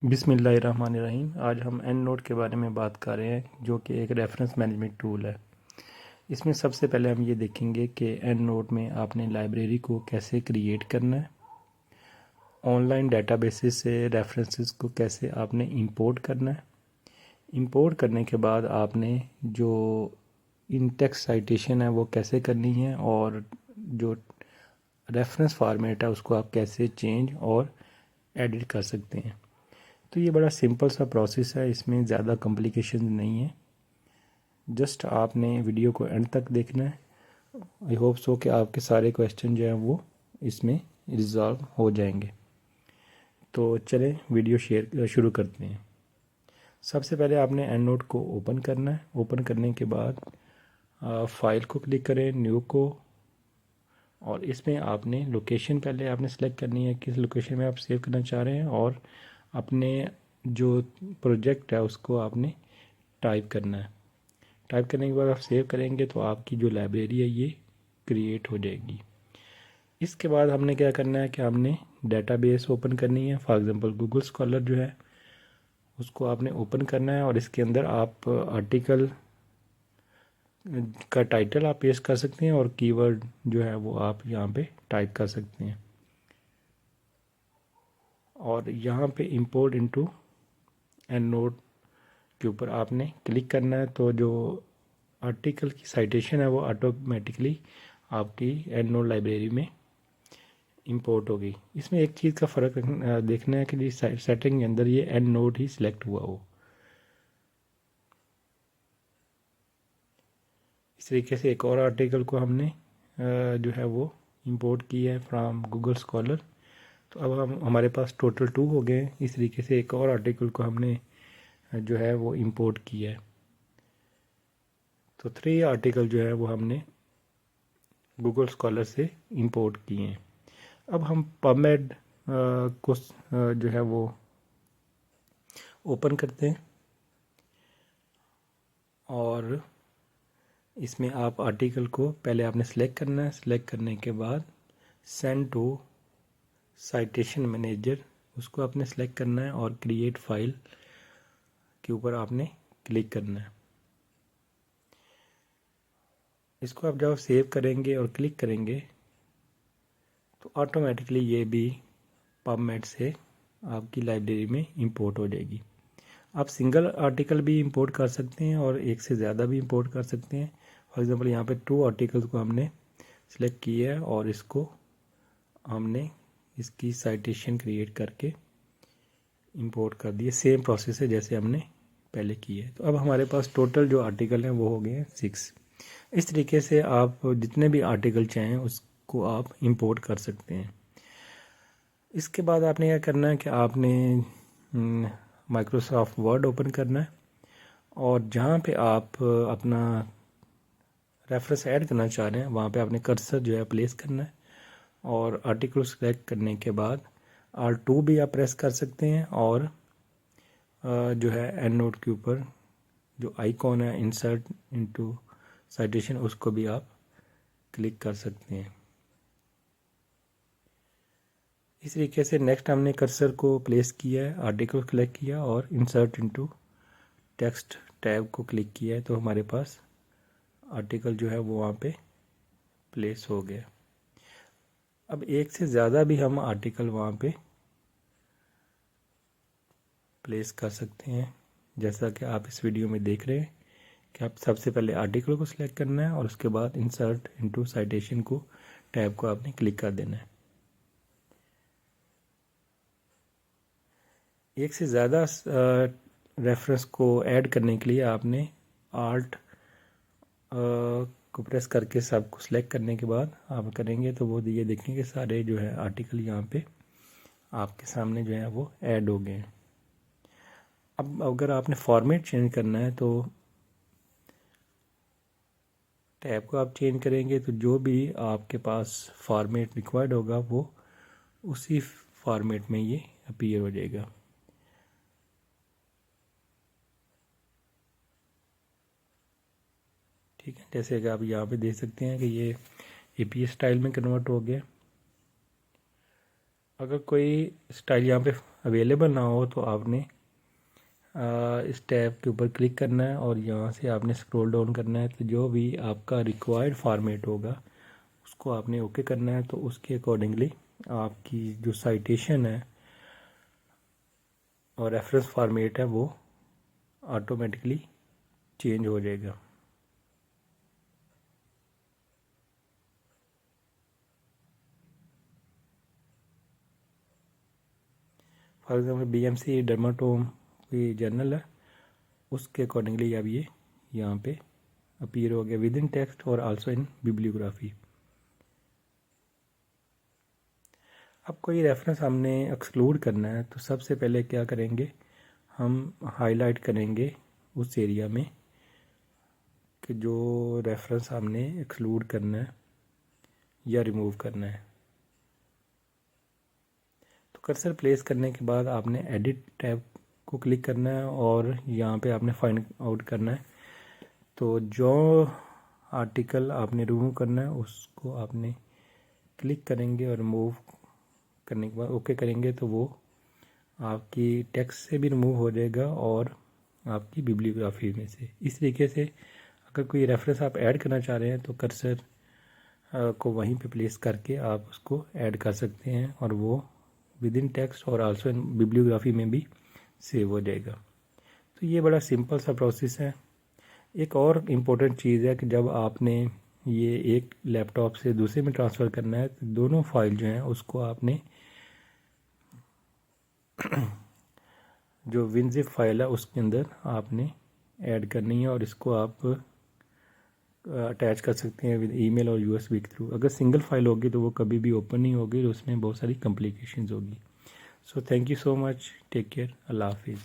बिस्मिल्लाहिर्रहमानिर्रहीम। आज हम एंड नोट के बारे में बात कर रहे हैं, जो कि एक रेफरेंस मैनेजमेंट टूल है। इसमें सबसे पहले हम ये देखेंगे कि एंड नोट में आपने लाइब्रेरी को कैसे क्रिएट करना है, ऑनलाइन डेटाबेसेस से रेफरेंसेस को कैसे आपने इंपोर्ट करना है। इंपोर्ट करने के बाद आपने जो इन टेक्स्ट साइटेशन है वो कैसे करनी है, और जो रेफरेंस फॉर्मेट है उसको आप कैसे चेंज और एडिट कर सकते हैं। तो ये बड़ा सिंपल सा प्रोसेस है, इसमें ज़्यादा कॉम्प्लिकेशन नहीं है। जस्ट आपने वीडियो को एंड तक देखना है। आई होप सो कि आपके सारे क्वेश्चन जो हैं वो इसमें रिजॉल्व हो जाएंगे। तो चलें वीडियो शुरू करते हैं। सबसे पहले आपने एंड नोट को ओपन करना है। ओपन करने के बाद फाइल को क्लिक करें, न्यू को, और इसमें आपने लोकेशन पहले आपने सेलेक्ट करनी है, किस लोकेशन में आप सेव करना चाह रहे हैं, और अपने जो प्रोजेक्ट है उसको आपने टाइप करना है। टाइप करने के बाद आप सेव करेंगे तो आपकी जो लाइब्रेरी है ये क्रिएट हो जाएगी। इसके बाद हमने क्या करना है कि हमने डेटाबेस ओपन करनी है। फॉर एग्जांपल गूगल स्कॉलर जो है उसको आपने ओपन करना है, और इसके अंदर आप आर्टिकल का टाइटल आप पेस्ट कर सकते हैं, और कीवर्ड जो है वो आप यहाँ पे टाइप कर सकते हैं। और यहाँ पे इंपोर्ट इनटू एंड नोट के ऊपर आपने क्लिक करना है, तो जो आर्टिकल की साइटेशन है वो ऑटोमेटिकली आपकी एंड नोट लाइब्रेरी में इंपोर्ट होगी। इसमें एक चीज़ का फ़र्क देखना है कि सेटिंग के अंदर ये एंड नोट ही सिलेक्ट हुआ हो। इस तरीके से एक और आर्टिकल को हमने जो है वो इंपोर्ट किया है फ्रॉम गूगल स्कॉलर। तो अब हम हमारे पास टोटल 2 हो गए। इस तरीके से एक और आर्टिकल को हमने जो है वो इंपोर्ट किया है। तो 3 आर्टिकल जो है वो हमने गूगल स्कॉलर से इंपोर्ट किए हैं। अब हम पबमेड को जो है वो ओपन करते हैं, और इसमें आप आर्टिकल को पहले आपने सेलेक्ट करना है। सेलेक्ट करने के बाद सेंड टू साइटेशन मैनेजर उसको आपने सेलेक्ट करना है, और क्रिएट फाइल के ऊपर आपने क्लिक करना है। इसको आप जब सेव करेंगे और क्लिक करेंगे तो ऑटोमेटिकली ये भी पबमेड से आपकी लाइब्रेरी में इंपोर्ट हो जाएगी। आप सिंगल आर्टिकल भी इंपोर्ट कर सकते हैं और एक से ज़्यादा भी इंपोर्ट कर सकते हैं। फॉर एग्जांपल यहाँ पे 2 आर्टिकल्स को हमने सेलेक्ट किया है, और इसको हमने इसकी साइटेशन क्रिएट करके इंपोर्ट कर दिए। सेम प्रोसेस है जैसे हमने पहले की है। तो अब हमारे पास टोटल जो आर्टिकल हैं वो हो गए हैं 6। इस तरीके से आप जितने भी आर्टिकल चाहें उसको आप इंपोर्ट कर सकते हैं। इसके बाद आपने क्या करना है कि आपने माइक्रोसॉफ्ट वर्ड ओपन करना है, और जहाँ पे आप अपना रेफरेंस ऐड करना चाह रहे हैं वहाँ पे आपने कर्सर जो है प्लेस करना है, और आर्टिकल सेलेक्ट करने के बाद R2 भी आप प्रेस कर सकते हैं, और जो है एंड नोट के ऊपर जो आइकॉन है इंसर्ट इनटू साइटेशन उसको भी आप क्लिक कर सकते हैं। इस तरीके से नेक्स्ट हमने कर्सर को प्लेस किया है, आर्टिकल सेलेक्ट किया और इंसर्ट इनटू टेक्स्ट टैब को क्लिक किया है, तो हमारे पास आर्टिकल जो है वो वहाँ पे प्लेस हो गया। अब एक से ज़्यादा भी हम आर्टिकल वहाँ पे प्लेस कर सकते हैं, जैसा कि आप इस वीडियो में देख रहे हैं कि आप सबसे पहले आर्टिकल को सिलेक्ट करना है, और उसके बाद इंसर्ट इनटू साइटेशन को टैब को आपने क्लिक कर देना है। एक से ज़्यादा रेफरेंस को ऐड करने के लिए आपने आल्ट को प्रेस करके सबको सिलेक्ट करने के बाद आप करेंगे तो वो ये देखेंगे सारे जो है आर्टिकल यहाँ पे आपके सामने जो है वो ऐड हो गए हैं। अब अगर आपने फॉर्मेट चेंज करना है तो टैब को आप चेंज करेंगे, तो जो भी आपके पास फॉर्मेट रिक्वायर्ड होगा वो उसी फॉर्मेट में ये अपीयर हो जाएगा। ठीक है, जैसे कि आप यहाँ पे देख सकते हैं कि ये APA स्टाइल में कन्वर्ट हो गया। अगर कोई स्टाइल यहाँ पे अवेलेबल ना हो तो आपने इस टैब के ऊपर क्लिक करना है और यहाँ से आपने स्क्रॉल डाउन करना है। तो जो भी आपका रिक्वायर्ड फॉर्मेट होगा उसको आपने ओके करना है। तो उसके अकॉर्डिंगली आपकी जो साइटेशन है और रेफरेंस फॉर्मेट है वो ऑटोमेटिकली चेंज हो जाएगा। फॉर एग्जाम्पल बीएमसी डर्माटोम की जर्नल है, उसके अकॉर्डिंगली अब ये यहाँ पे अपीयर हो गया विद इन टेक्स्ट और आल्सो इन बिब्लियोग्राफी। अब कोई रेफरेंस हमने एक्सक्लूड करना है तो सबसे पहले क्या करेंगे, हम हाईलाइट करेंगे उस एरिया में कि जो रेफरेंस हमने एक्सक्लूड करना है या रिमूव करना है। तो कर्सर प्लेस करने के बाद आपने एडिट टैब को क्लिक करना है और यहाँ पे आपने फाइंड आउट करना है। तो जो आर्टिकल आपने रिमूव करना है उसको आपने क्लिक करेंगे और रिमूव करने के बाद ओके करेंगे तो वो आपकी टेक्स्ट से भी रिमूव हो जाएगा और आपकी बिब्लियोग्राफी में से। इस तरीके से अगर कोई रेफरेंस आप ऐड करना चाह रहे हैं तो कर्सर को वहीं पे प्लेस करके आप उसको ऐड कर सकते हैं और वो विद इन टेक्स्ट और आल्सो इन बिब्लियोग्राफी में भी सेव हो जाएगा। तो ये बड़ा सिंपल सा प्रोसेस है। एक और इम्पोर्टेंट चीज़ है कि जब आपने ये एक लैपटॉप से दूसरे में ट्रांसफ़र करना है तो दोनों फाइल जो हैं उसको आपने जो विनजिप फाइल है उसके अंदर आपने ऐड करनी है और इसको आप अटैच कर सकते हैं विद ईमेल और यूएसबी के थ्रू। अगर सिंगल फाइल होगी तो वो कभी भी ओपन नहीं होगी और उसमें बहुत सारी कॉम्प्लिकेशंस होगी। So thank you so much, take care, अल्लाह हाफिज़।